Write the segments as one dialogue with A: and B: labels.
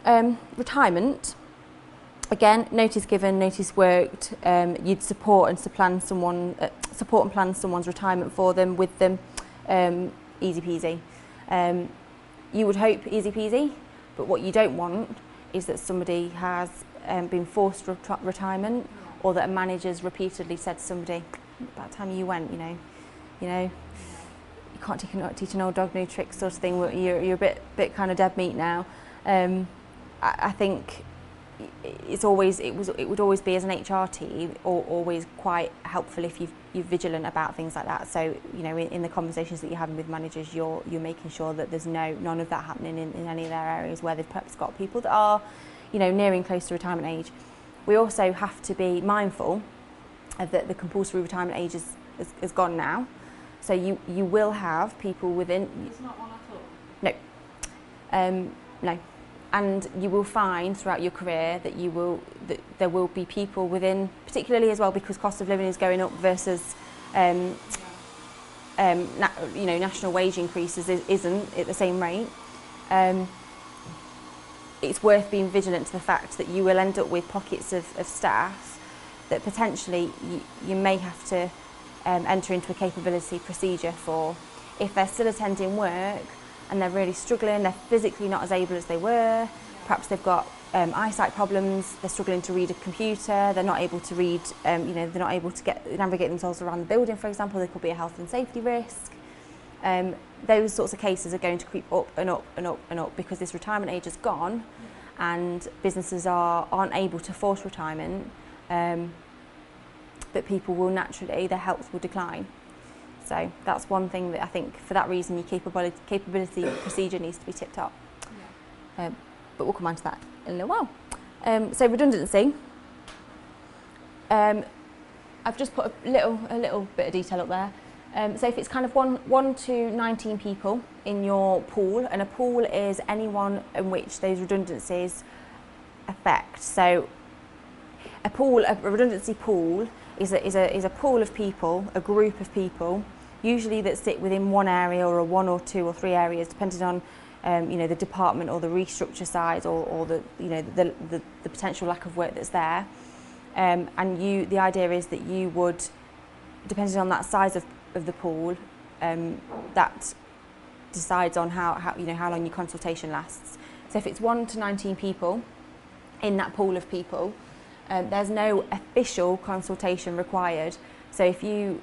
A: Retirement. Again, notice given, notice worked. You'd support and plan someone's retirement for them, with them. Easy peasy. You would hope easy peasy, but what you don't want is that somebody has been forced retirement, or that a manager's repeatedly said to somebody, "About time you went, you know, you can't teach an old dog new tricks," sort of thing. You're a bit kind of dead meat now. I think it would always be, as an HR team, always quite helpful if you're vigilant about things like that. So, you know, in the conversations that you're having with managers, you're making sure that there's none of that happening in any of their areas where they've perhaps got people that are, you know, nearing close to retirement age. We also have to be mindful of that the compulsory retirement age is gone now. So you will have people within.
B: It's not one at all?
A: No. No. And you will find throughout your career that there will be people within, particularly as well because cost of living is going up versus, national wage increases isn't at the same rate. It's worth being vigilant to the fact that you will end up with pockets of staff that potentially you may have to enter into a capability procedure for, if they're still attending work and they're really struggling, they're physically not as able as they were, perhaps they've got eyesight problems, they're struggling to read a computer, they're not able to read, they're not able to navigate themselves around the building, for example. There could be a health and safety risk. Those sorts of cases are going to creep up and up and up and up because this retirement age is gone, and businesses aren't able to force retirement, but people will naturally, their health will decline. So that's one thing that I think, for that reason, your capability procedure needs to be tipped up. Yeah. But we'll come on to that in a little while. So redundancy. I've just put a little bit of detail up there. So if it's kind of 1 to 19 people in your pool, and a pool is anyone in which those redundancies affect. So a redundancy pool is a pool of people, a group of people, usually that sit within one area or 1 or 2 or 3 areas, depending on the department or the restructure size or the potential lack of work that's there. And the idea is that you would, depending on that size of the pool, that decides on how long your consultation lasts. So if it's 1 to 19 people in that pool of people, there's no official consultation required. So if you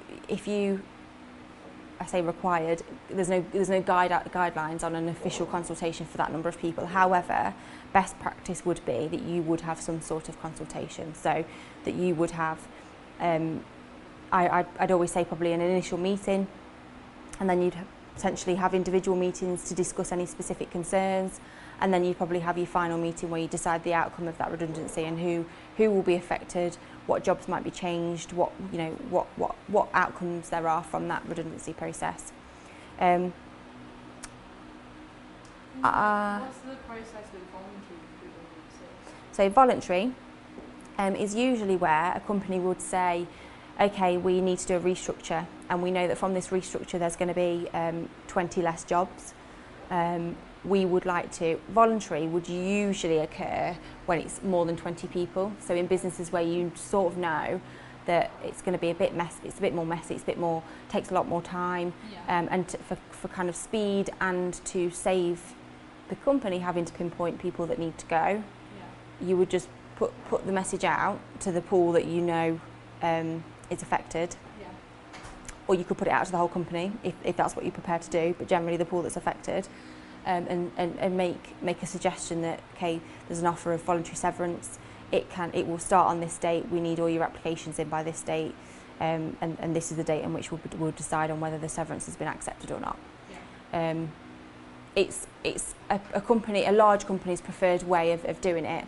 A: I say required, there's no guidelines on an official consultation for that number of people. However, best practice would be that you would have some sort of consultation. So that you would have, I'd always say probably an initial meeting, and then you'd potentially have individual meetings to discuss any specific concerns, and then you'd probably have your final meeting where you decide the outcome of that redundancy and who will be affected, what jobs might be changed, what outcomes there are from that redundancy process.
B: What's the process with voluntary redundancy?
A: So voluntary is usually where a company would say, okay, we need to do a restructure, and we know that from this restructure there's going to be 20 less jobs. We would like to. Voluntary would usually occur when it's more than 20 people. So in businesses where you sort of know that it's going to be a bit messy, it's a bit more messy, takes a lot more time, and for kind of speed and to save the company having to pinpoint people that need to go, you would just put the message out to the pool that you know is affected. Or you could put it out to the whole company if that's what you're prepared to do, but generally the pool that's affected. And make a suggestion that, okay, there's an offer of voluntary severance. It will start on this date. We need all your applications in by this date, and this is the date in which we'll decide on whether the severance has been accepted or not. It's a large company's preferred way of doing it,